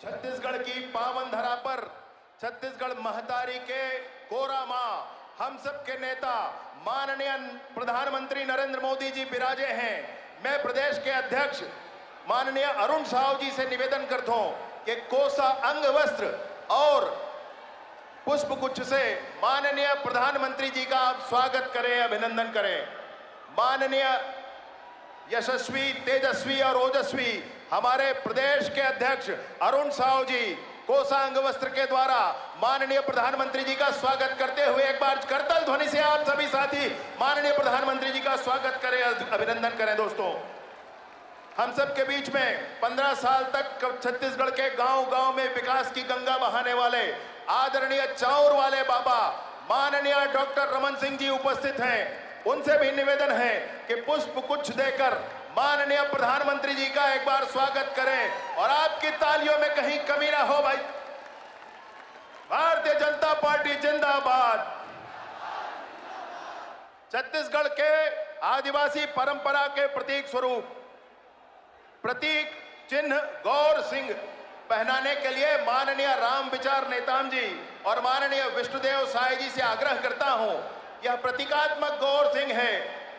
छत्तीसगढ़ की पावन धरा पर छत्तीसगढ़ महतारी के कोरा मां हम सब के नेता माननीय प्रधानमंत्री नरेंद्र मोदी जी विराजे हैं। मैं प्रदेश के अध्यक्ष माननीय अरुण साव जी से निवेदन करता हूं कि कोसा अंग वस्त्र और पुष्प गुच्छ से माननीय प्रधानमंत्री जी का आप स्वागत करें, अभिनंदन करें। माननीय यशस्वी, तेजस्वी और ओजस्वी हमारे प्रदेश के अध्यक्ष अरुण साव जी कोसा अंग वस्त्र के द्वारा माननीय प्रधानमंत्री जी का स्वागत करते हुए एक बार करतल ध्वनि से आप सभी साथी माननीय प्रधानमंत्री जी का स्वागत करें, अभिनंदन करें। दोस्तों, हम सब के बीच में 15 साल तक छत्तीसगढ़ के गांव-गांव में विकास की गंगा बहाने वाले आदरणीय चाउर वाले बाबा माननीय डॉक्टर रमन सिंह जी उपस्थित हैं। उनसे भी निवेदन है कि पुष्प गुच्छ देकर माननीय प्रधानमंत्री जी का एक बार स्वागत करें और आपकी तालियों में कहीं कमी ना हो। भाई, भारतीय जनता पार्टी जिंदाबाद। छत्तीसगढ़ के आदिवासी परंपरा के प्रतीक स्वरूप प्रतीक चिन्ह गौर सिंह पहनाने के लिए माननीय राम विचार नेताम जी और माननीय विष्णुदेव साय जी से आग्रह करता हूं। यह प्रतीकात्मक गौर सिंह है।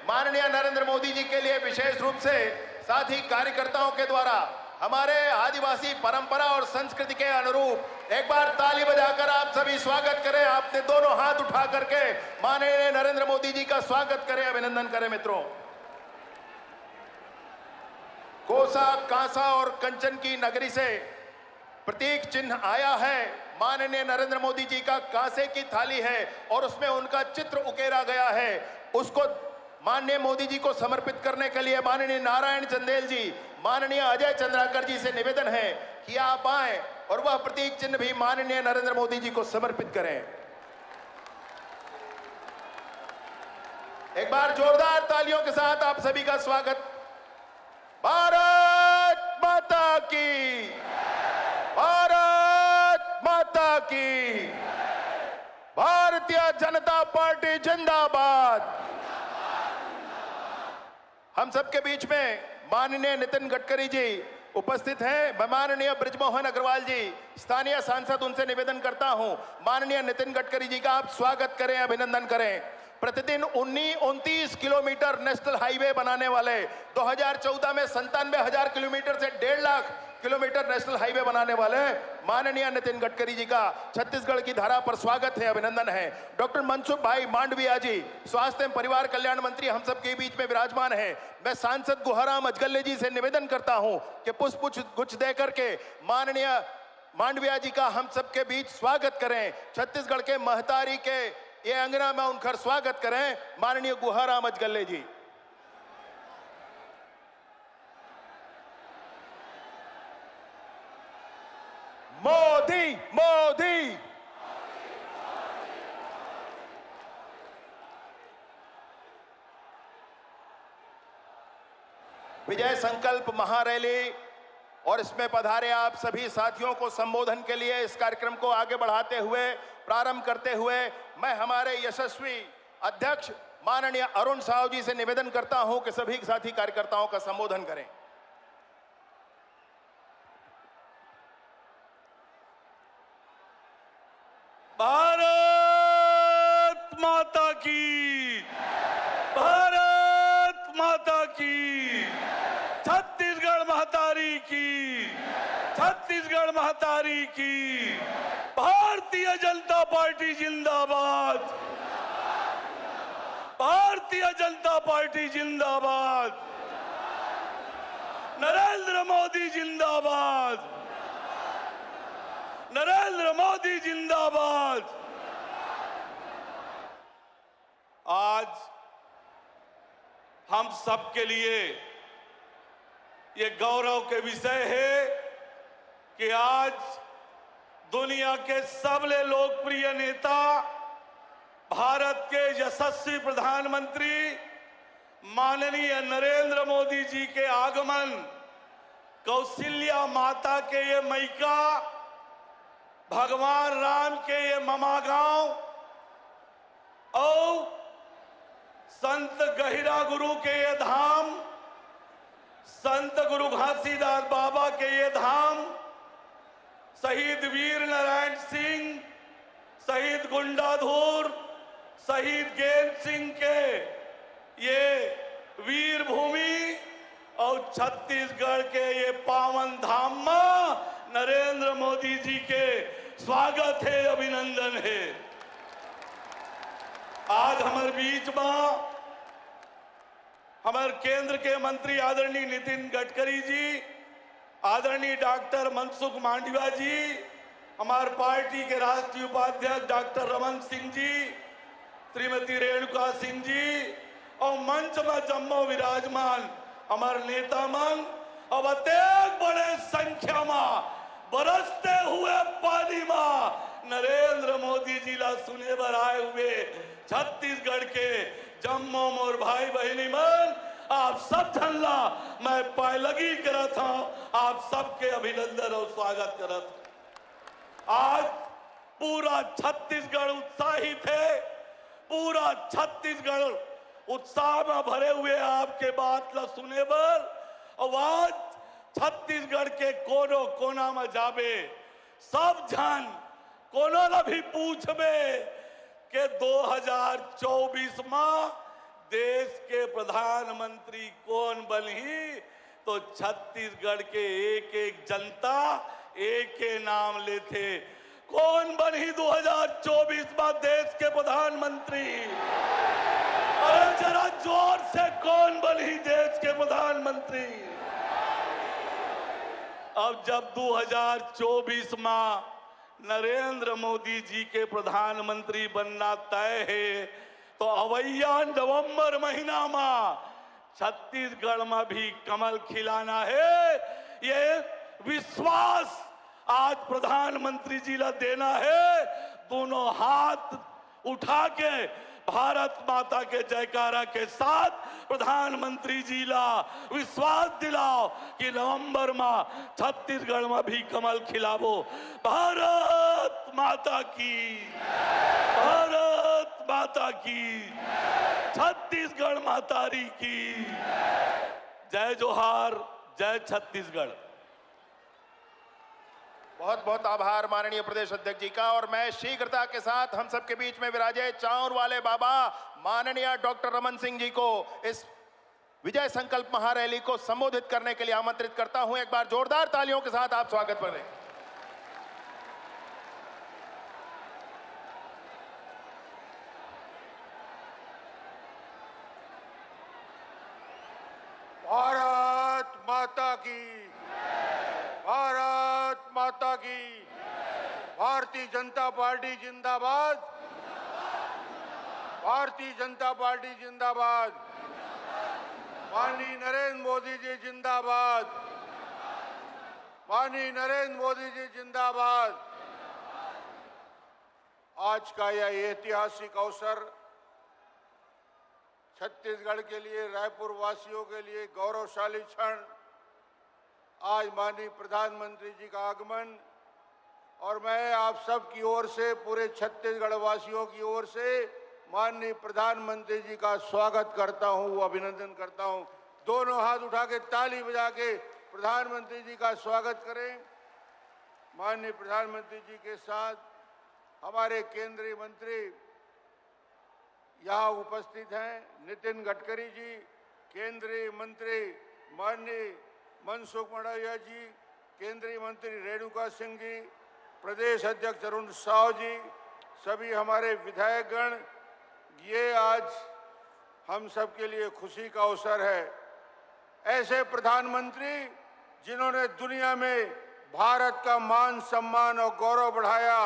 माननीय नरेंद्र मोदी जी के लिए विशेष रूप से साथी कार्यकर्ताओं के द्वारा हमारे आदिवासी परंपरा और संस्कृति के अनुरूप एक बार ताली बजाकर आप सभी स्वागत करें। आपने दोनों हाथ उठा करके माननीय नरेंद्र मोदी जी का स्वागत करें, अभिनंदन करें। मित्रों, कोसा, कांसा और कंचन की नगरी से प्रतीक चिन्ह आया है। माननीय नरेंद्र मोदी जी का कांसे की थाली है और उसमें उनका चित्र उकेरा गया है। उसको माननीय मोदी जी को समर्पित करने के लिए माननीय नारायण चंदेल जी, माननीय अजय चंद्राकर जी से निवेदन है कि आप आए और वह प्रतीक चिन्ह भी माननीय नरेंद्र मोदी जी को समर्पित करें। एक बार जोरदार तालियों के साथ आप सभी का स्वागत। भारत माता की, भारत माता की, भारतीय जनता पार्टी जिंदाबाद। हम सबके बीच में माननीय नितिन गडकरी जी उपस्थित हैं। माननीय बृजमोहन अग्रवाल जी स्थानीय सांसद, उनसे निवेदन करता हूं माननीय नितिन गडकरी जी का आप स्वागत करें, अभिनंदन करें। प्रतिदिन 29 किलोमीटर नेशनल हाईवे बनाने वाले 2014 में 97,000 किलोमीटर से 1.5 लाख किलोमीटर नेशनल हाईवे बनाने वाले माननीय नितिन गडकरी जी का छत्तीसगढ़ की धारा पर स्वागत है, अभिनंदन है। डॉक्टर मनसुख भाई मांडविया जी स्वास्थ्य एवं परिवार कल्याण मंत्री हम सबके बीच में विराजमान है। मैं सांसद गुहाराम अजगल्ले जी से निवेदन करता हूं कि पुष्प गुच्छ दे करके माननीय मांडविया जी का हम सबके बीच स्वागत करें। छत्तीसगढ़ के महतारी के ये अंगना में उनका स्वागत करें, माननीय गुहाराम अजगल्ले जी। मोदी मोदी, विजय संकल्प महारैली और इसमें पधारे आप सभी साथियों को संबोधन के लिए इस कार्यक्रम को आगे बढ़ाते हुए प्रारंभ करते हुए मैं हमारे यशस्वी अध्यक्ष माननीय अरुण साव जी से निवेदन करता हूं कि सभी साथी कार्यकर्ताओं का संबोधन करें। भारत माता की, भारत माता की, छत्तीसगढ़ महतारी की, छत्तीसगढ़ महतारी की, भारतीय जनता पार्टी जिंदाबाद, भारतीय जनता पार्टी जिंदाबाद, नरेंद्र मोदी जिंदाबाद, नरेंद्र मोदी जिंदाबाद। आज हम सबके लिए ये गौरव के विषय है कि आज दुनिया के सबसे लोकप्रिय नेता, भारत के यशस्वी प्रधानमंत्री माननीय नरेंद्र मोदी जी के आगमन, कौशल्या माता के ये मैका, भगवान राम के ये ममा गांव और संत गहिरा गुरु के ये धाम, संत गुरु घासीदास बाबा के ये धाम शहीद वीर नारायण सिंह, शहीद गुंडाधुर, शहीद गेंद सिंह के ये वीर भूमि और छत्तीसगढ़ के ये पावन धाम में नरेंद्र मोदी जी के स्वागत है, अभिनंदन है। आज हमारे बीच में हमारे केंद्र के मंत्री आदरणीय नितिन गडकरी जी, आदरणीय डॉक्टर मनसुख मांडविया जी, हमारे पार्टी के राष्ट्रीय उपाध्यक्ष डॉक्टर रमन सिंह जी, श्रीमती रेणुका सिंह जी और मंच में जम्मो विराजमान हमारे नेता मन और अत्यंत बड़े संख्या में बरसते हुए पानी में नरेंद्र मोदी जी ला सुने बर आए हुए छत्तीसगढ़ के जम्मो मोर भाई बहनी मन, आप सब झल्ला मैं पायलगी करत हूं, आप सबके अभिनंदन और स्वागत करत। आज पूरा छत्तीसगढ़ उत्साहित है, पूरा छत्तीसगढ़ उत्साह में भरे हुए आपके बात ला सुने बर। और आज छत्तीसगढ़ के कोनो कोना में जाबे सब जन कोनो ला भी पूछबे के 2024 में देश के प्रधानमंत्री कौन बनही, तो छत्तीसगढ़ के एक एक जनता एक के नाम लेते। कौन बनही 2024 में देश के प्रधानमंत्री? अरे जरा जोर से कौन बनही देश के प्रधानमंत्री? अब जब 2024 में नरेंद्र मोदी जी के प्रधानमंत्री बनना तय है, तो अवैया नवंबर महीना में छत्तीसगढ़ में भी कमल खिलाना है। ये विश्वास आज प्रधानमंत्री जी ला देना है। दोनों हाथ उठा के भारत माता के जयकारा के साथ प्रधानमंत्री जी ला विश्वास दिलाओ कि नवंबर में छत्तीसगढ़ में भी कमल खिलावो। भारत माता की, भारत माता की, छत्तीसगढ़ मातारी की जय जोहार, जय छत्तीसगढ़। बहुत बहुत आभार माननीय प्रदेश अध्यक्ष जी का। और मैं शीघ्रता के साथ हम सबके बीच में विराजे चाउर वाले बाबा माननीय डॉक्टर रमन सिंह जी को इस विजय संकल्प महारैली को संबोधित करने के लिए आमंत्रित करता हूं। एक बार जोरदार तालियों के साथ आप स्वागत करें। भारत माता की, भारत माता की, भारतीय जनता पार्टी जिंदाबाद, भारतीय जनता पार्टी जिंदाबाद, माननीय नरेंद्र मोदी जी जिंदाबाद, माननीय नरेंद्र मोदी जी जिंदाबाद। आज का यह ऐतिहासिक अवसर छत्तीसगढ़ के लिए, रायपुर वासियों के लिए गौरवशाली क्षण। आज माननीय प्रधानमंत्री जी का आगमन और मैं आप सब की ओर से, पूरे छत्तीसगढ़ वासियों की ओर से माननीय प्रधानमंत्री जी का स्वागत करता हूं, अभिनंदन करता हूं। दोनों हाथ उठा के ताली बजा के प्रधानमंत्री जी का स्वागत करें। माननीय प्रधानमंत्री जी के साथ हमारे केंद्रीय मंत्री यहाँ उपस्थित हैं। नितिन गडकरी जी, केंद्रीय मंत्री माननीय मनसुख मांडविया जी, केंद्रीय मंत्री रेणुका सिंह जी, प्रदेश अध्यक्ष अरुण साव जी, सभी हमारे विधायकगण, ये आज हम सब के लिए खुशी का अवसर है। ऐसे प्रधानमंत्री जिन्होंने दुनिया में भारत का मान सम्मान और गौरव बढ़ाया,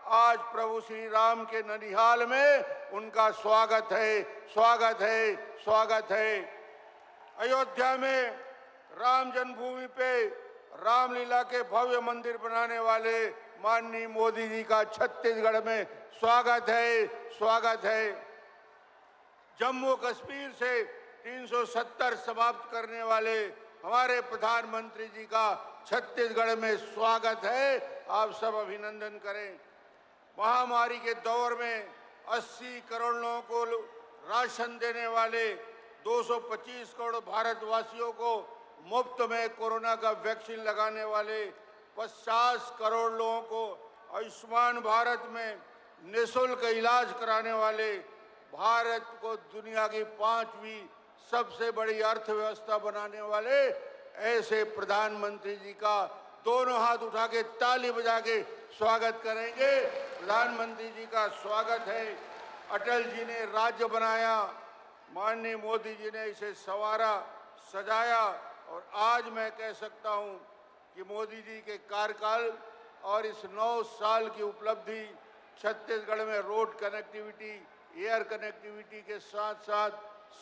आज प्रभु श्री राम के ननिहाल में उनका स्वागत है, स्वागत है, स्वागत है। अयोध्या में राम जन्मभूमि पे रामलीला के भव्य मंदिर बनाने वाले माननीय मोदी जी का छत्तीसगढ़ में स्वागत है, स्वागत है। जम्मू कश्मीर से 370 समाप्त करने वाले हमारे प्रधानमंत्री जी का छत्तीसगढ़ में स्वागत है। आप सब अभिनंदन करें। महामारी के दौर में 80 करोड़ लोगों को राशन देने वाले, 225 करोड़ भारतवासियों को मुफ्त में कोरोना का वैक्सीन लगाने वाले 50 करोड़ लोगों को आयुष्मान भारत में निःशुल्क इलाज कराने वाले, भारत को दुनिया की 5वीं सबसे बड़ी अर्थव्यवस्था बनाने वाले ऐसे प्रधानमंत्री जी का दोनों हाथ उठा के ताली बजा के स्वागत करेंगे। प्रधानमंत्री जी का स्वागत है। अटल जी ने राज्य बनाया, माननीय मोदी जी ने इसे संवारा, सजाया, और आज मैं कह सकता हूं कि मोदी जी के कार्यकाल और इस 9 साल की उपलब्धि छत्तीसगढ़ में रोड कनेक्टिविटी, एयर कनेक्टिविटी के साथ साथ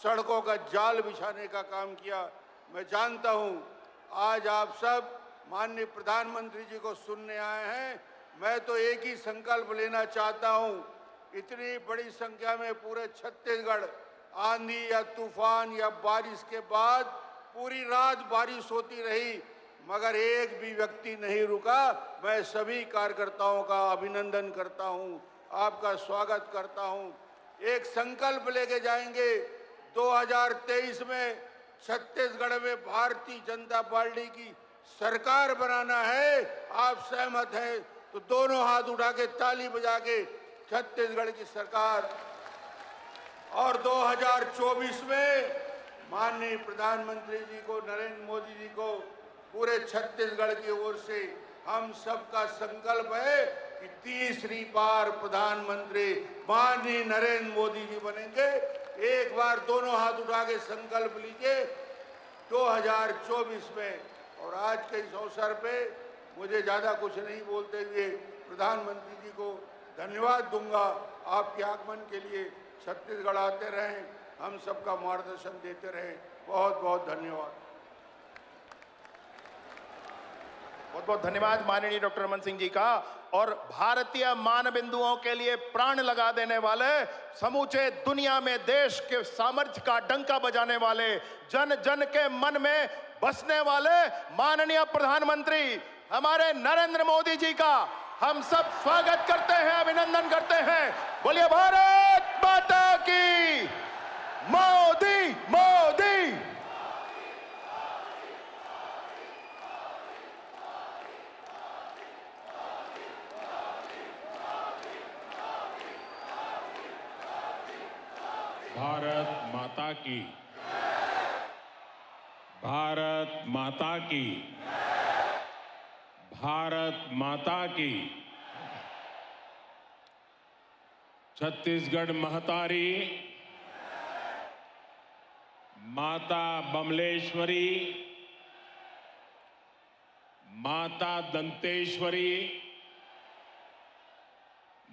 सड़कों का जाल बिछाने का काम किया। मैं जानता हूं आज आप सब माननीय प्रधानमंत्री जी को सुनने आए हैं। मैं तो एक ही संकल्प लेना चाहता हूं, इतनी बड़ी संख्या में पूरे छत्तीसगढ़ आंधी या तूफान या बारिश के बाद पूरी रात बारिश होती रही, मगर एक भी व्यक्ति नहीं रुका। मैं सभी कार्यकर्ताओं का अभिनंदन करता हूं, आपका स्वागत करता हूं। एक संकल्प लेके जाएंगे, 2023 में छत्तीसगढ़ में भारतीय जनता पार्टी की सरकार बनाना है। आप सहमत हैं तो दोनों हाथ उठा के ताली बजा के छत्तीसगढ़ की सरकार, और 2024 में माननीय प्रधानमंत्री जी को, नरेंद्र मोदी जी को, पूरे छत्तीसगढ़ की ओर से हम सबका संकल्प है कि तीसरी बार प्रधानमंत्री माननीय नरेंद्र मोदी जी बनेंगे। एक बार दोनों हाथ उठा के संकल्प लीजिए 2024 में। और आज के इस अवसर पे मुझे ज्यादा कुछ नहीं बोलते हुए प्रधानमंत्री जी को धन्यवाद दूंगा। आपके आगमन के लिए छत्तीसगढ़ आते रहें, हम सबका मार्गदर्शन देते रहें। बहुत बहुत धन्यवाद। बहुत बहुत धन्यवाद माननीय डॉक्टर रमन सिंह जी का। और भारतीय मानबिंदुओं के लिए प्राण लगा देने वाले, समूचे दुनिया में देश के सामर्थ्य का डंका बजाने वाले, जन जन के मन में बसने वाले माननीय प्रधानमंत्री हमारे नरेंद्र मोदी जी का हम सब स्वागत करते हैं, अभिनंदन करते हैं। बोलिए भारत माता की। मोदी मोदी। भारत माता की। भारत माता की। भारत माता की। छत्तीसगढ़ महतारी, माता बमलेश्वरी, माता दंतेश्वरी,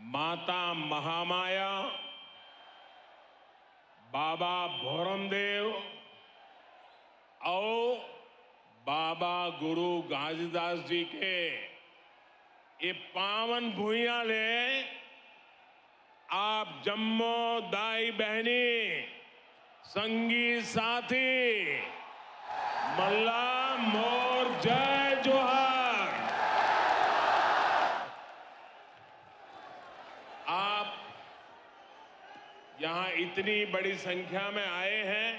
माता महामाया, बाबा भोरमदेव और बाबा गुरु घासीदास जी के ये पावन भूइयां ले आप जम्मो दाई बहनी, संगी साथी, मल्ला मोर जय जोहार। आप यहां इतनी बड़ी संख्या में आए हैं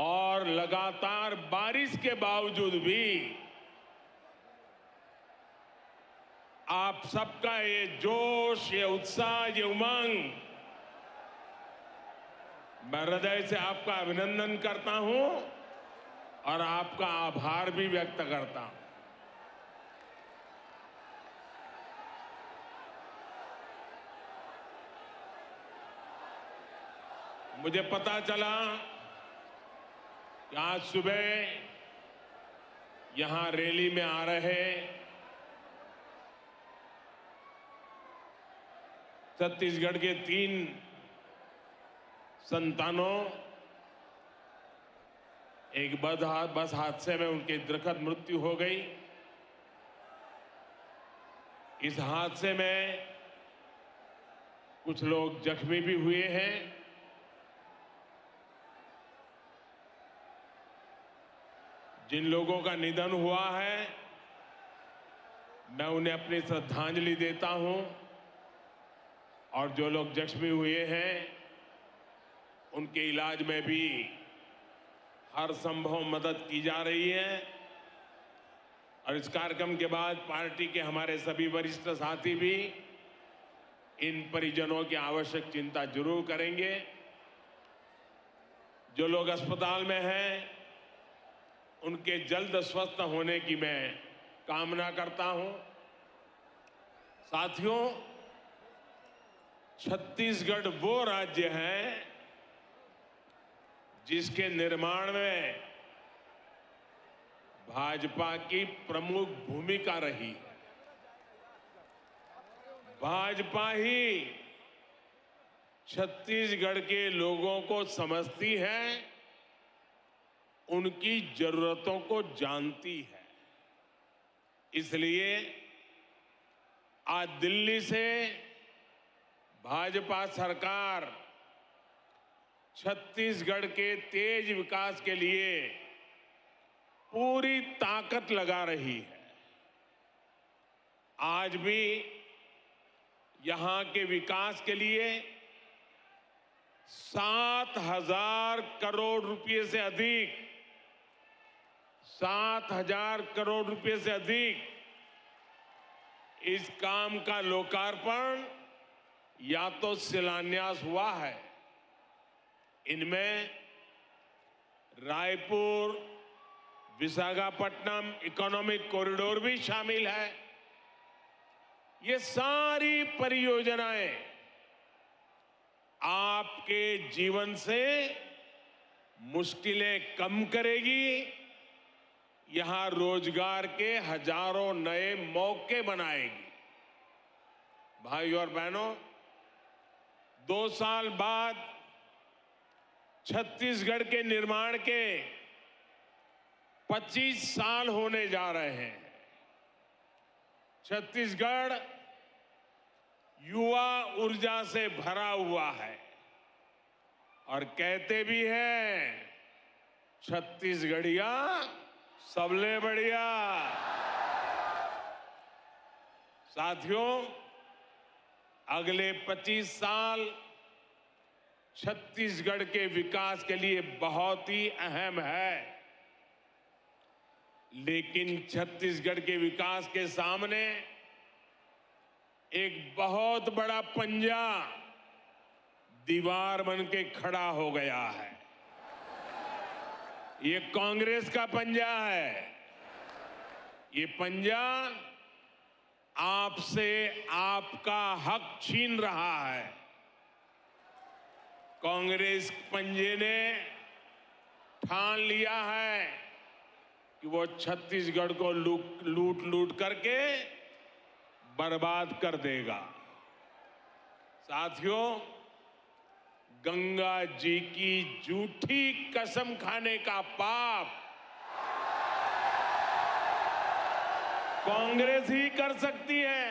और लगातार बारिश के बावजूद भी आप सबका ये जोश, ये उत्साह, ये उमंग, मैं हृदय से आपका अभिनंदन करता हूं और आपका आभार भी व्यक्त करता हूं। मुझे पता चला कि आज सुबह यहां रैली में आ रहे छत्तीसगढ़ के 3 संतानों, एक बस हादसे में उनकी दुर्घट मृत्यु हो गई। इस हादसे में कुछ लोग जख्मी भी हुए हैं। जिन लोगों का निधन हुआ है, मैं उन्हें अपनी श्रद्धांजलि देता हूं, और जो लोग जख्मी हुए हैं उनके इलाज में भी हर संभव मदद की जा रही है। और इस कार्यक्रम के बाद पार्टी के हमारे सभी वरिष्ठ साथी भी इन परिजनों की आवश्यक चिंता जरूर करेंगे। जो लोग अस्पताल में हैं, उनके जल्द स्वस्थ होने की मैं कामना करता हूं। साथियों, छत्तीसगढ़ वो राज्य है जिसके निर्माण में भाजपा की प्रमुख भूमिका रही है। भाजपा ही छत्तीसगढ़ के लोगों को समझती है, उनकी जरूरतों को जानती है। इसलिए आज दिल्ली से भाजपा सरकार छत्तीसगढ़ के तेज विकास के लिए पूरी ताकत लगा रही है। आज भी यहां के विकास के लिए 7,000 करोड़ रुपए से अधिक 7,000 करोड़ रुपए से अधिक इस काम का लोकार्पण या तो शिलान्यास हुआ है। इनमें रायपुर विशाखापट्टनम इकोनॉमिक कॉरिडोर भी शामिल है। ये सारी परियोजनाएं आपके जीवन से मुश्किलें कम करेगी, यहां रोजगार के हजारों नए मौके बनाएगी। भाइयों और बहनों, 2 साल बाद छत्तीसगढ़ के निर्माण के 25 साल होने जा रहे हैं। छत्तीसगढ़ युवा ऊर्जा से भरा हुआ है और कहते भी हैं, छत्तीसगढ़िया सबले बढ़िया। साथियों, अगले 25 साल छत्तीसगढ़ के विकास के लिए बहुत ही अहम है। लेकिन छत्तीसगढ़ के विकास के सामने एक बहुत बड़ा पंजा दीवार बन के खड़ा हो गया है। ये कांग्रेस का पंजा है। ये पंजा आपसे आपका हक छीन रहा है। कांग्रेस पंजे ने ठान लिया है कि वो छत्तीसगढ़ को लूट लूट करके बर्बाद कर देगा। साथियों, गंगा जी की झूठी कसम खाने का पाप कांग्रेस ही कर सकती है।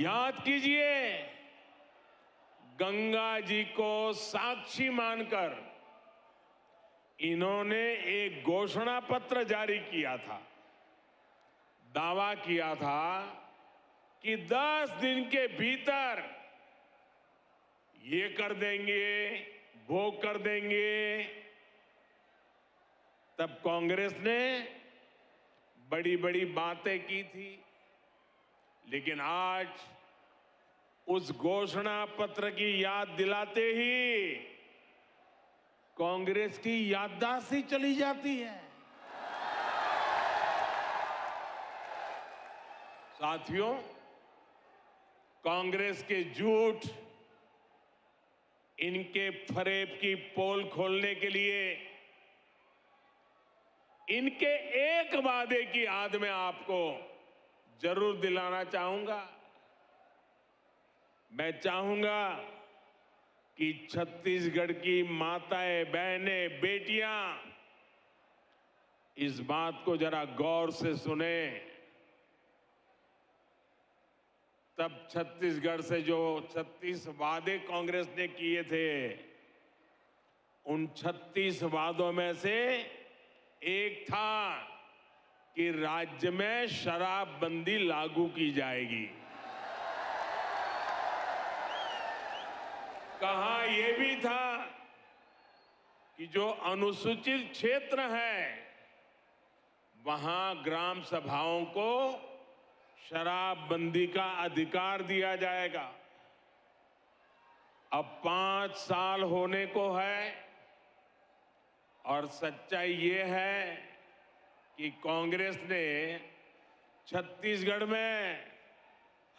याद कीजिए, गंगा जी को साक्षी मानकर इन्होंने एक घोषणा पत्र जारी किया था। दावा किया था कि 10 दिन के भीतर ये कर देंगे, वो कर देंगे। तब कांग्रेस ने बड़ी बड़ी बातें की थी, लेकिन आज उस घोषणा पत्र की याद दिलाते ही कांग्रेस की याददाश्त ही चली जाती है। साथियों, कांग्रेस के झूठ, इनके फरेब की पोल खोलने के लिए इनके एक वादे की याद में आपको जरूर दिलाना चाहूंगा। मैं चाहूंगा कि छत्तीसगढ़ की माताएं, बहनें, बेटियां इस बात को जरा गौर से सुने। तब छत्तीसगढ़ से जो 36 वादे कांग्रेस ने किए थे, उन 36 वादों में से एक था कि राज्य में शराबबंदी लागू की जाएगी। कहा यह भी था कि जो अनुसूचित क्षेत्र है वहां ग्राम सभाओं को शराबबंदी का अधिकार दिया जाएगा। अब 5 साल होने को है और सच्चाई ये है कि कांग्रेस ने छत्तीसगढ़ में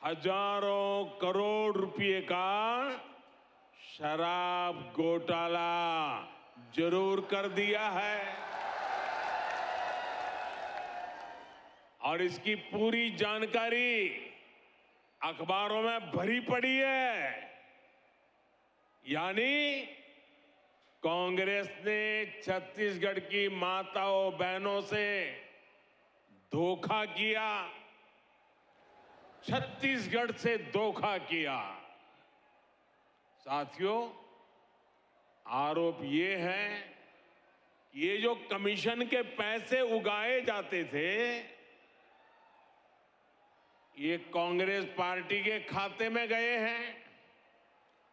हजारों करोड़ रुपए का शराब घोटाला जरूर कर दिया है और इसकी पूरी जानकारी अखबारों में भरी पड़ी है। यानी कांग्रेस ने छत्तीसगढ़ की माताओं बहनों से धोखा किया, छत्तीसगढ़ से धोखा किया। साथियों, आरोप ये है कि ये जो कमीशन के पैसे उगाए जाते थे, ये कांग्रेस पार्टी के खाते में गए हैं।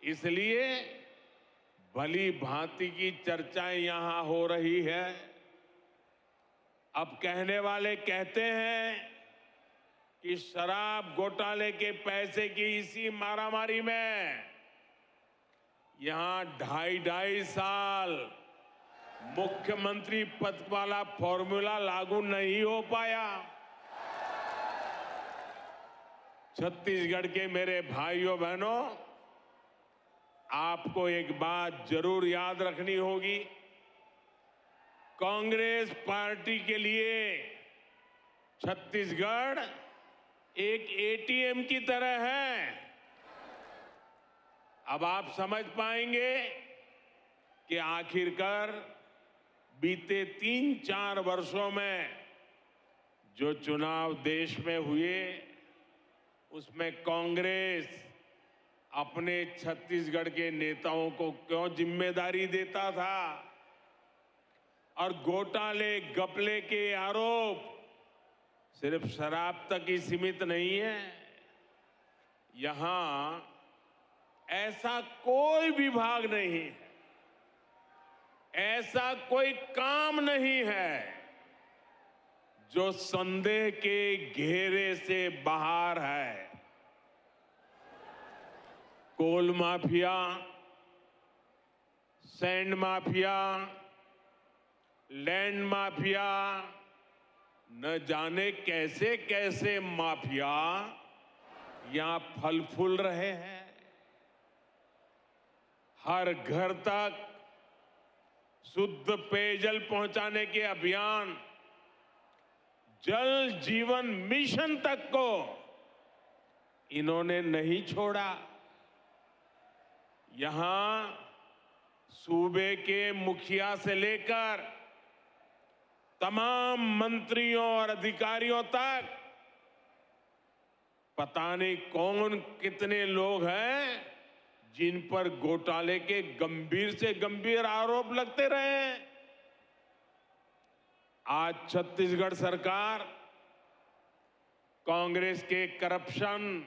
इसलिए भली भांति की चर्चाएं यहां हो रही है। अब कहने वाले कहते हैं कि शराब घोटाले के पैसे की इसी मारामारी में यहां 2.5 साल मुख्यमंत्री पद वाला फॉर्मूला लागू नहीं हो पाया। छत्तीसगढ़ के मेरे भाइयों बहनों, आपको एक बात जरूर याद रखनी होगी। कांग्रेस पार्टी के लिए छत्तीसगढ़ एक एटीएम की तरह है। अब आप समझ पाएंगे कि आखिरकार बीते 3-4 वर्षों में जो चुनाव देश में हुए, उसमें कांग्रेस अपने छत्तीसगढ़ के नेताओं को क्यों जिम्मेदारी देता था और घोटाले घपले के आरोप सिर्फ शराब तक ही सीमित नहीं है। यहां ऐसा कोई विभाग नहीं है, ऐसा कोई काम नहीं है जो संदेह के घेरे से बाहर है। Coal mafia, sand mafia, land mafia, न जाने कैसे कैसे माफिया यहां फल फूल रहे हैं। हर घर तक शुद्ध पेयजल पहुंचाने के अभियान, जल जीवन मिशन तक को इन्होंने नहीं छोड़ा। यहां सूबे के मुखिया से लेकर तमाम मंत्रियों और अधिकारियों तक पता नहीं कौन कितने लोग हैं जिन पर घोटाले के गंभीर से गंभीर आरोप लगते रहे। आज छत्तीसगढ़ सरकार कांग्रेस के करप्शन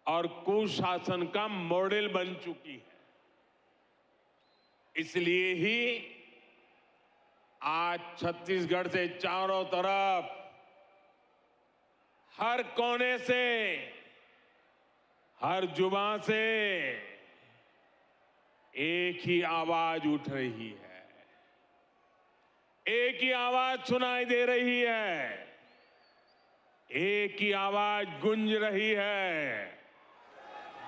और कुशासन का मॉडल बन चुकी है। इसलिए ही आज छत्तीसगढ़ से चारों तरफ, हर कोने से, हर जुबान से एक ही आवाज उठ रही है, एक ही आवाज सुनाई दे रही है, एक ही आवाज गूंज रही है,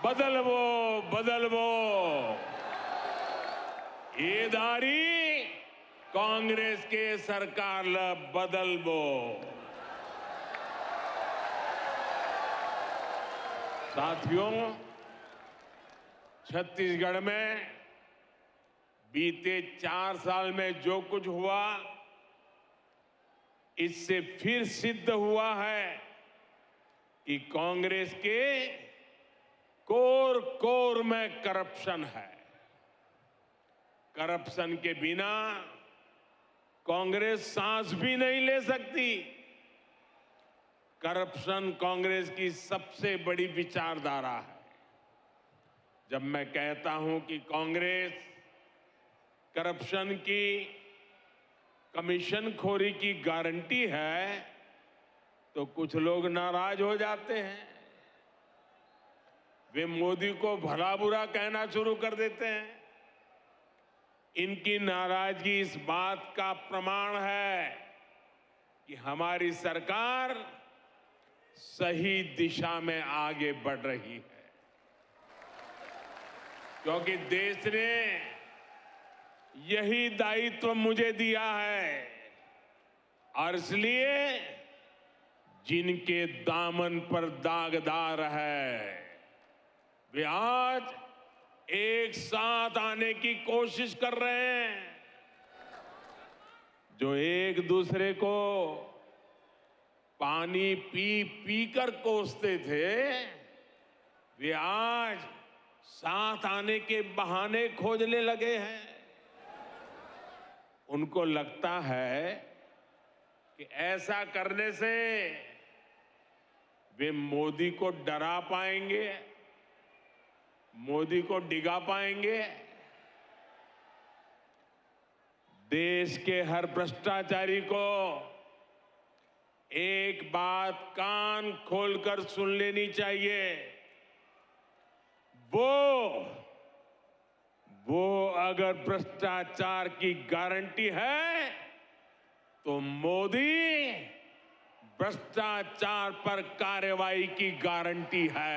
बदलवो बदलवो। ये दारी कांग्रेस के सरकार ल बदलवो। साथियों, छत्तीसगढ़ में बीते 4 साल में जो कुछ हुआ, इससे फिर सिद्ध हुआ है कि कांग्रेस के कोर कोर में करप्शन है। करप्शन के बिना कांग्रेस सांस भी नहीं ले सकती। करप्शन कांग्रेस की सबसे बड़ी विचारधारा है। जब मैं कहता हूं कि कांग्रेस करप्शन की कमीशनखोरी की गारंटी है तो कुछ लोग नाराज हो जाते हैं। वे मोदी को भला बुरा कहना शुरू कर देते हैं। इनकी नाराजगी इस बात का प्रमाण है कि हमारी सरकार सही दिशा में आगे बढ़ रही है, क्योंकि देश ने यही दायित्व मुझे दिया है। और इसलिए जिनके दामन पर दागदार है वे आज एक साथ आने की कोशिश कर रहे हैं। जो एक दूसरे को पानी पी पी कर कोसते थे, वे आज साथ आने के बहाने खोजने लगे हैं। उनको लगता है कि ऐसा करने से वे मोदी को डरा पाएंगे, मोदी को डिगा पाएंगे। देश के हर भ्रष्टाचारी को एक बात कान खोलकर सुन लेनी चाहिए। वो अगर भ्रष्टाचार की गारंटी है तो मोदी भ्रष्टाचार पर कार्रवाई की गारंटी है।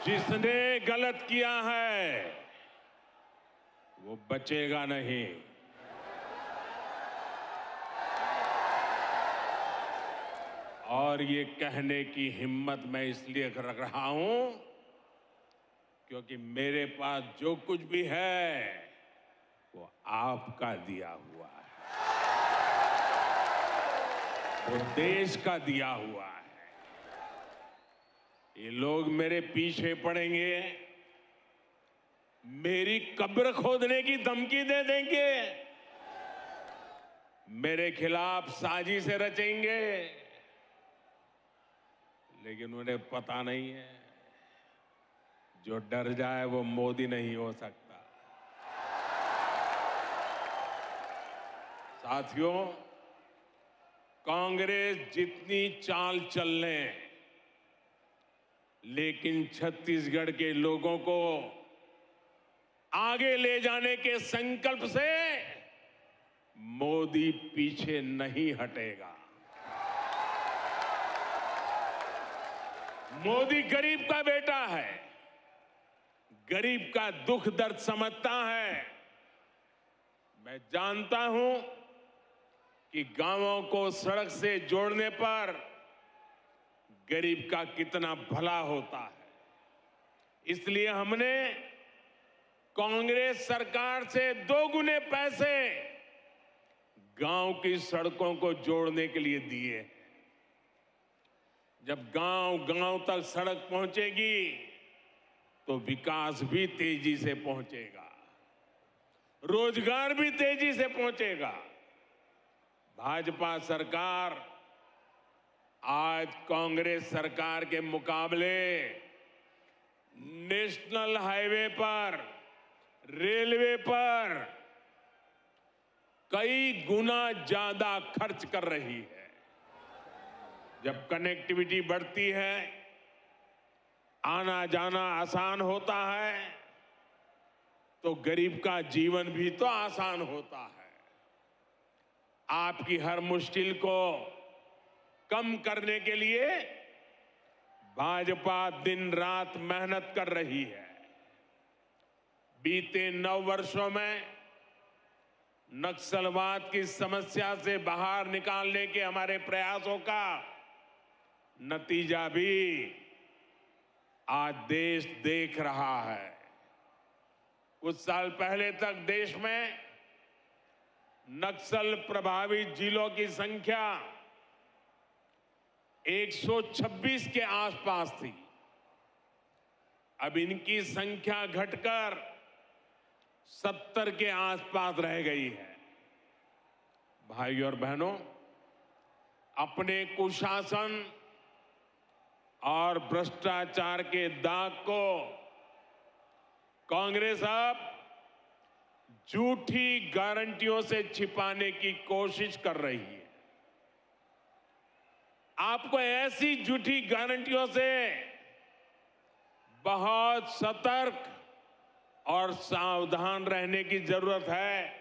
जिसने गलत किया है वो बचेगा नहीं। और ये कहने की हिम्मत मैं इसलिए रख रहा हूं क्योंकि मेरे पास जो कुछ भी है वो आपका दिया हुआ है, वो देश का दिया हुआ है। ये लोग मेरे पीछे पड़ेंगे, मेरी कब्र खोदने की धमकी दे देंगे, मेरे खिलाफ साजिश रचेंगे, लेकिन उन्हें पता नहीं है जो डर जाए वो मोदी नहीं हो सकता। साथियों, कांग्रेस जितनी चाल चल ले, लेकिन छत्तीसगढ़ के लोगों को आगे ले जाने के संकल्प से मोदी पीछे नहीं हटेगा। मोदी गरीब का बेटा है, गरीब का दुख दर्द समझता है। मैं जानता हूं कि गांवों को सड़क से जोड़ने पर गरीब का कितना भला होता है। इसलिए हमने कांग्रेस सरकार से 2 गुने पैसे गांव की सड़कों को जोड़ने के लिए दिए। जब गांव गांव तक सड़क पहुंचेगी तो विकास भी तेजी से पहुंचेगा, रोजगार भी तेजी से पहुंचेगा। भाजपा सरकार आज कांग्रेस सरकार के मुकाबले नेशनल हाईवे पर, रेलवे पर कई गुना ज्यादा खर्च कर रही है। जब कनेक्टिविटी बढ़ती है, आना जाना आसान होता है, तो गरीब का जीवन भी तो आसान होता है। आपकी हर मुश्किल को कम करने के लिए भाजपा दिन रात मेहनत कर रही है। बीते 9 वर्षों में नक्सलवाद की समस्या से बाहर निकालने के हमारे प्रयासों का नतीजा भी आज देश देख रहा है। कुछ साल पहले तक देश में नक्सल प्रभावित जिलों की संख्या 126 के आसपास थी। अब इनकी संख्या घटकर 70 के आसपास रह गई है। भाइयों और बहनों, अपने कुशासन और भ्रष्टाचार के दाग को कांग्रेस अब झूठी गारंटियों से छिपाने की कोशिश कर रही है। आपको ऐसी झूठी गारंटियों से बहुत सतर्क और सावधान रहने की जरूरत है।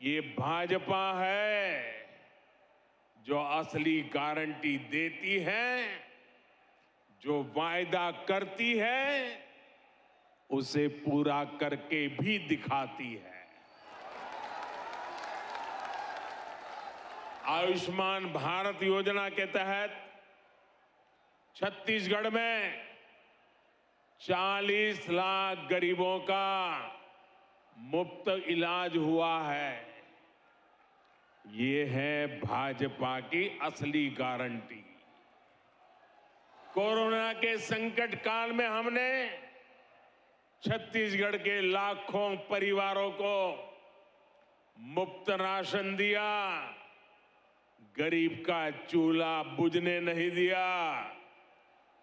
ये भाजपा है जो असली गारंटी देती है, जो वायदा करती है उसे पूरा करके भी दिखाती है। आयुष्मान भारत योजना के तहत छत्तीसगढ़ में 40 लाख गरीबों का मुफ्त इलाज हुआ है। ये है भाजपा की असली गारंटी। कोरोना के संकट काल में हमने छत्तीसगढ़ के लाखों परिवारों को मुफ्त राशन दिया, गरीब का चूल्हा बुझने नहीं दिया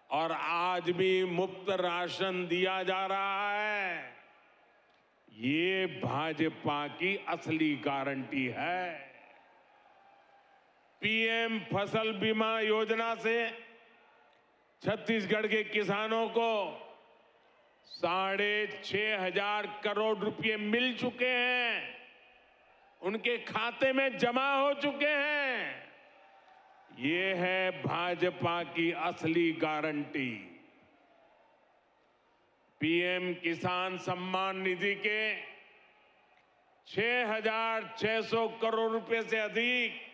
और आज भी मुफ्त राशन दिया जा रहा है। ये भाजपा की असली गारंटी है। पीएम फसल बीमा योजना से छत्तीसगढ़ के किसानों को 6,500 करोड़ रुपए मिल चुके हैं, उनके खाते में जमा हो चुके हैं। ये है भाजपा की असली गारंटी। पीएम किसान सम्मान निधि के 6,600 करोड़ रुपए से अधिक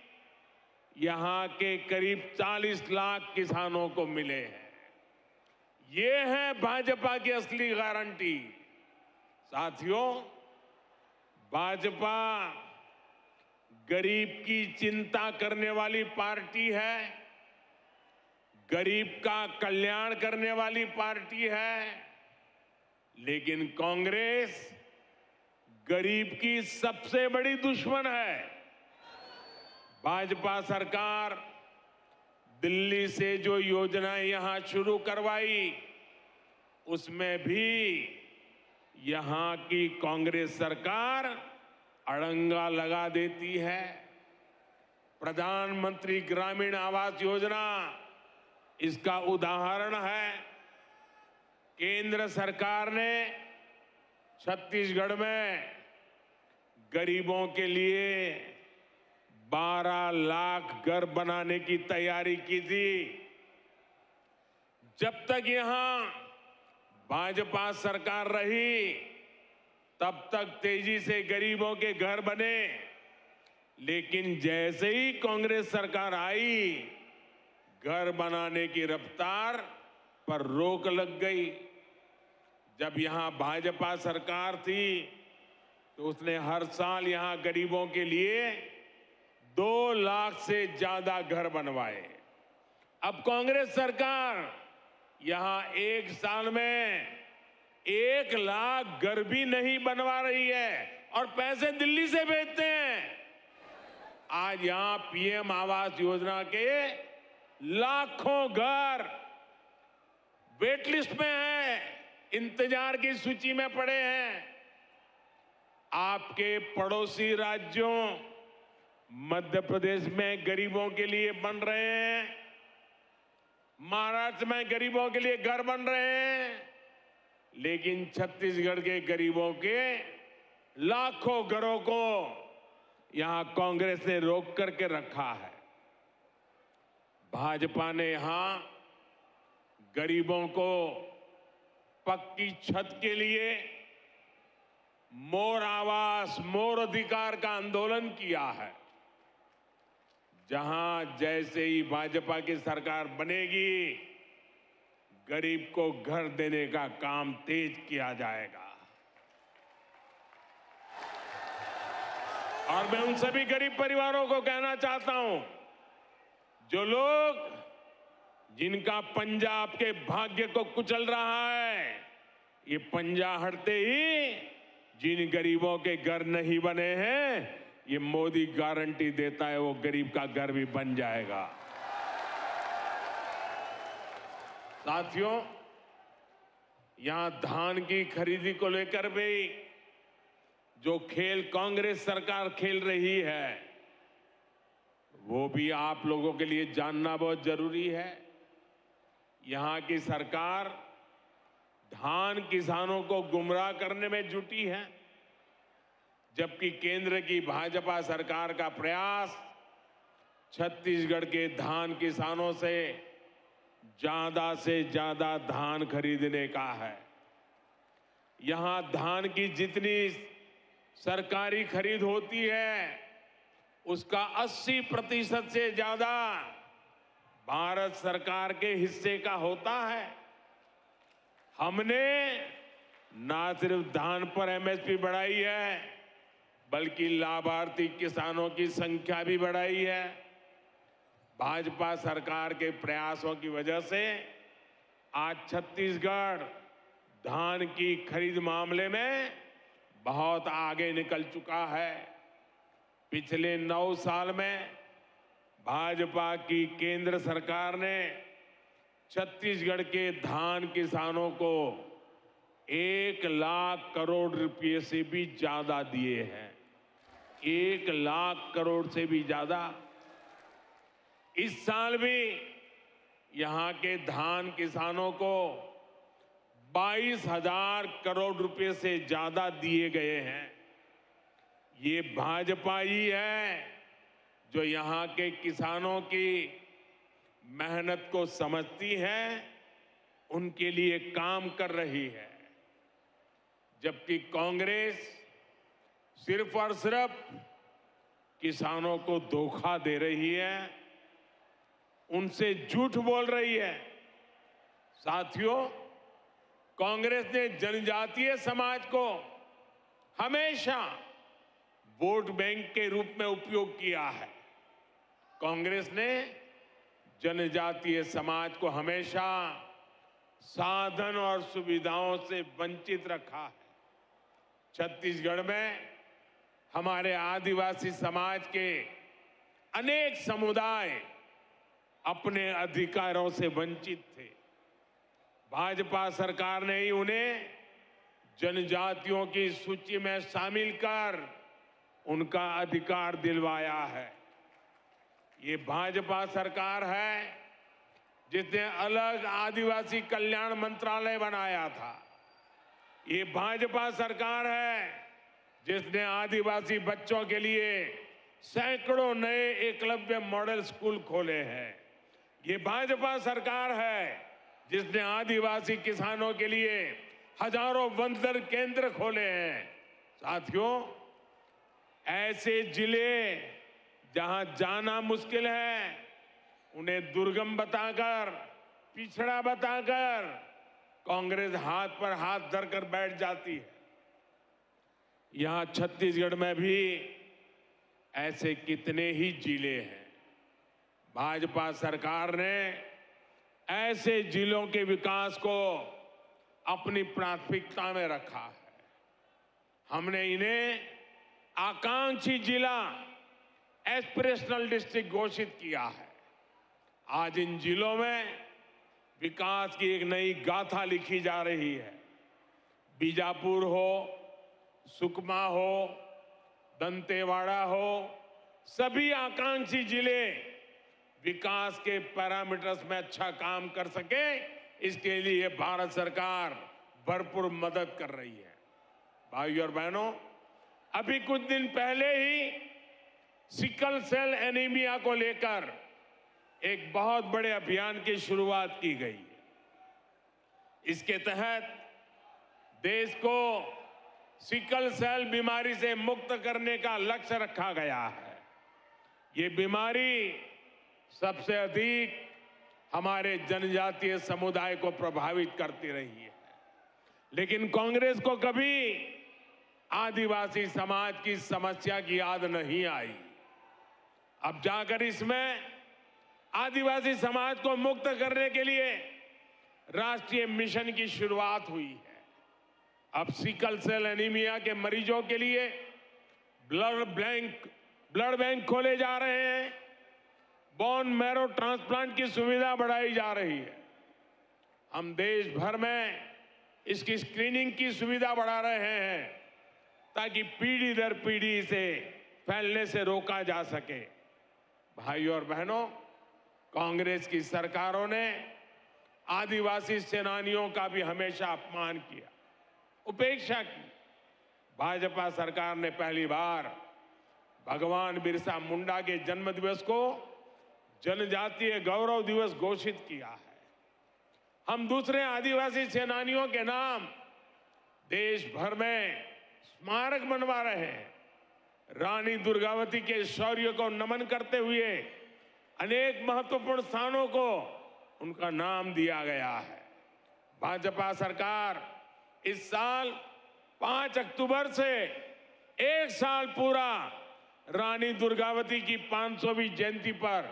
यहां के करीब 40 लाख किसानों को मिले हैं। ये है भाजपा की असली गारंटी। साथियों, भाजपा गरीब की चिंता करने वाली पार्टी है, गरीब का कल्याण करने वाली पार्टी है, लेकिन कांग्रेस गरीब की सबसे बड़ी दुश्मन है। भाजपा सरकार दिल्ली से जो योजनाएं यहां शुरू करवाई, उसमें भी यहां की कांग्रेस सरकार अड़ंगा लगा देती है। प्रधानमंत्री ग्रामीण आवास योजना इसका उदाहरण है। केंद्र सरकार ने छत्तीसगढ़ में गरीबों के लिए 12 लाख घर बनाने की तैयारी की थी। जब तक यहां भाजपा सरकार रही, तब तक तेजी से गरीबों के घर बने, लेकिन जैसे ही कांग्रेस सरकार आई, घर बनाने की रफ्तार पर रोक लग गई। जब यहां भाजपा सरकार थी तो उसने हर साल यहां गरीबों के लिए 2 लाख से ज्यादा घर बनवाए। अब कांग्रेस सरकार यहां एक साल में 1 लाख घर भी नहीं बनवा रही है और पैसे दिल्ली से भेजते हैं। आज यहां पीएम आवास योजना के लाखों घर वेट लिस्ट में हैं, इंतजार की सूची में पड़े हैं। आपके पड़ोसी राज्यों मध्य प्रदेश में गरीबों के लिए बन रहे हैं, महाराष्ट्र में गरीबों के लिए घर बन रहे हैं, लेकिन छत्तीसगढ़ के गरीबों के लाखों घरों को यहां कांग्रेस ने रोक करके रखा है। भाजपा ने यहां गरीबों को पक्की छत के लिए मोर आवास, मोर अधिकार का आंदोलन किया है। जहां जैसे ही भाजपा की सरकार बनेगी, गरीब को घर देने का काम तेज किया जाएगा। और मैं उन सभी गरीब परिवारों को कहना चाहता हूं, जो लोग जिनका पंजा आपके भाग्य को कुचल रहा है, ये पंजा हटते ही जिन गरीबों के घर नहीं बने हैं, ये मोदी गारंटी देता है वो गरीब का घर भी बन जाएगा। साथियों, यहां धान की खरीदी को लेकर भी जो खेल कांग्रेस सरकार खेल रही है, वो भी आप लोगों के लिए जानना बहुत जरूरी है। यहां की सरकार धान किसानों को गुमराह करने में जुटी है, जबकि केंद्र की भाजपा सरकार का प्रयास छत्तीसगढ़ के धान किसानों से ज्यादा धान खरीदने का है। यहां धान की जितनी सरकारी खरीद होती है, उसका 80% से ज्यादा भारत सरकार के हिस्से का होता है। हमने ना सिर्फ धान पर एमएसपी बढ़ाई है, बल्कि लाभार्थी किसानों की संख्या भी बढ़ाई है। भाजपा सरकार के प्रयासों की वजह से आज छत्तीसगढ़ धान की खरीद मामले में बहुत आगे निकल चुका है। पिछले 9 साल में भाजपा की केंद्र सरकार ने छत्तीसगढ़ के धान किसानों को 1 लाख करोड़ रुपए से भी ज्यादा दिए हैं। 1 लाख करोड़ से भी ज्यादा। इस साल भी यहां के धान किसानों को 22,000 करोड़ रुपए से ज्यादा दिए गए हैं। ये भाजपा ही है जो यहां के किसानों की मेहनत को समझती है, उनके लिए काम कर रही है। जबकि कांग्रेस सिर्फ और सिर्फ किसानों को धोखा दे रही है, उनसे झूठ बोल रही है। साथियों, कांग्रेस ने जनजातीय समाज को हमेशा वोट बैंक के रूप में उपयोग किया है। कांग्रेस ने जनजातीय समाज को हमेशा साधन और सुविधाओं से वंचित रखा है। छत्तीसगढ़ में हमारे आदिवासी समाज के अनेक समुदाय अपने अधिकारों से वंचित थे। भाजपा सरकार ने ही उन्हें जनजातियों की सूची में शामिल कर उनका अधिकार दिलवाया है। ये भाजपा सरकार है जिसने अलग आदिवासी कल्याण मंत्रालय बनाया था। ये भाजपा सरकार है जिसने आदिवासी बच्चों के लिए सैकड़ों नए एकलव्य मॉडल स्कूल खोले हैं। ये भाजपा सरकार है जिसने आदिवासी किसानों के लिए हजारों वंदन केंद्र खोले हैं। साथियों, ऐसे जिले जहां जाना मुश्किल है, उन्हें दुर्गम बताकर, पिछड़ा बताकर कांग्रेस हाथ पर हाथ धरकर बैठ जाती है। यहां छत्तीसगढ़ में भी ऐसे कितने ही जिले हैं। भाजपा सरकार ने ऐसे जिलों के विकास को अपनी प्राथमिकता में रखा है। हमने इन्हें आकांक्षी जिला, एस्पिरेशनल डिस्ट्रिक्ट घोषित किया है। आज इन जिलों में विकास की एक नई गाथा लिखी जा रही है। बीजापुर हो, सुकमा हो, दंतेवाड़ा हो, सभी आकांक्षी जिले विकास के पैरामीटर्स में अच्छा काम कर सके, इसके लिए भारत सरकार भरपूर मदद कर रही है। भाइयों और बहनों, अभी कुछ दिन पहले ही सिकल सेल एनीमिया को लेकर एक बहुत बड़े अभियान की शुरुआत की गई है। इसके तहत देश को सिकल सेल बीमारी से मुक्त करने का लक्ष्य रखा गया है। ये बीमारी सबसे अधिक हमारे जनजातीय समुदाय को प्रभावित करती रही है, लेकिन कांग्रेस को कभी आदिवासी समाज की समस्या की याद नहीं आई। अब जाकर इसमें आदिवासी समाज को मुक्त करने के लिए राष्ट्रीय मिशन की शुरुआत हुई है। अब सिकल सेल एनीमिया के मरीजों के लिए ब्लड बैंक खोले जा रहे हैं। बोन मैरो ट्रांसप्लांट की सुविधा बढ़ाई जा रही है। हम देश भर में इसकी स्क्रीनिंग की सुविधा बढ़ा रहे हैं ताकि पीढ़ी दर पीढ़ी इसे फैलने से रोका जा सके। भाइयों और बहनों, कांग्रेस की सरकारों ने आदिवासी सेनानियों का भी हमेशा अपमान किया, उपेक्षा की। भाजपा सरकार ने पहली बार भगवान बिरसा मुंडा के जन्म दिवस को जनजातीय गौरव दिवस घोषित किया है। हम दूसरे आदिवासी सेनानियों के नाम देश भर में स्मारक बनवा रहे हैं। रानी दुर्गावती के शौर्य को नमन करते हुए अनेक महत्वपूर्ण स्थानों को उनका नाम दिया गया है। भाजपा सरकार इस साल 5 अक्टूबर से एक साल पूरा रानी दुर्गावती की 500वीं जयंती पर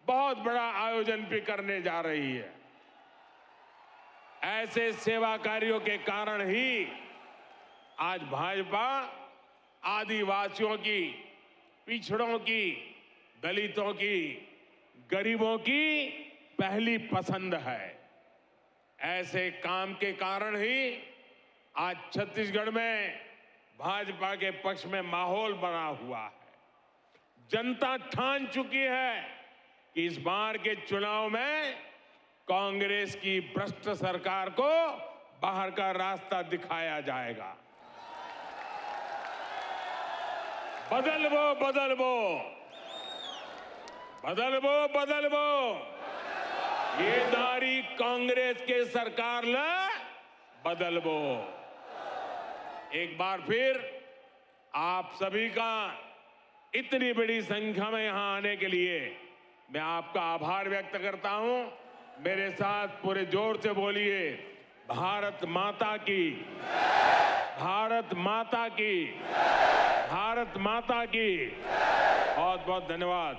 बहुत बड़ा आयोजन भी करने जा रही है। ऐसे सेवा कार्यों के कारण ही आज भाजपा आदिवासियों की, पिछड़ों की, दलितों की, गरीबों की पहली पसंद है। ऐसे काम के कारण ही आज छत्तीसगढ़ में भाजपा के पक्ष में माहौल बना हुआ है। जनता ठान चुकी है कि इस बार के चुनाव में कांग्रेस की भ्रष्ट सरकार को बाहर का रास्ता दिखाया जाएगा। बदलबो बदलबो बदलबो बदलबो ये दारी कांग्रेस के सरकार ला बदलबो। एक बार फिर आप सभी का इतनी बड़ी संख्या में यहां आने के लिए मैं आपका आभार व्यक्त करता हूं। मेरे साथ पूरे जोर से बोलिए, भारत माता की, भारत माता की, भारत माता की। बहुत बहुत धन्यवाद।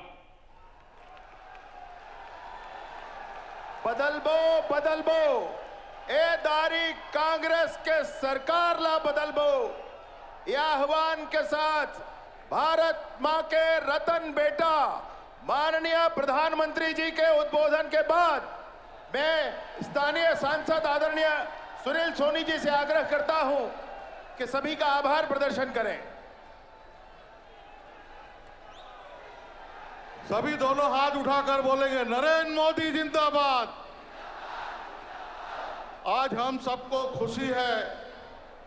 बदलबो बदलबो ए दारी कांग्रेस के सरकार ला बदलबो। यह आह्वान के साथ भारत मां के रतन बेटा माननीय प्रधानमंत्री जी के उद्बोधन के बाद मैं स्थानीय सांसद आदरणीय सुनील सोनी जी से आग्रह करता हूं कि सभी का आभार प्रदर्शन करें। सभी दोनों हाथ उठाकर बोलेंगे, नरेंद्र मोदी जिंदाबाद। आज हम सबको खुशी है,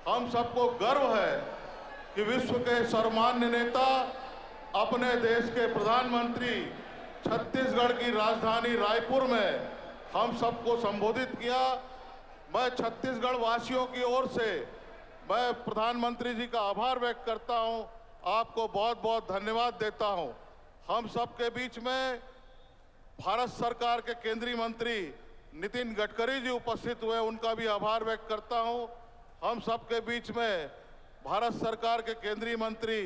हम सबको गर्व है कि विश्व के सर्वमान्य नेता अपने देश के प्रधानमंत्री छत्तीसगढ़ की राजधानी रायपुर में हम सबको संबोधित किया। मैं छत्तीसगढ़ वासियों की ओर से मैं प्रधानमंत्री जी का आभार व्यक्त करता हूं, आपको बहुत बहुत धन्यवाद देता हूं। हम सबके बीच में भारत सरकार के केंद्रीय मंत्री नितिन गडकरी जी उपस्थित हुए, उनका भी आभार व्यक्त करता हूं। हम सबके बीच में भारत सरकार के केंद्रीय मंत्री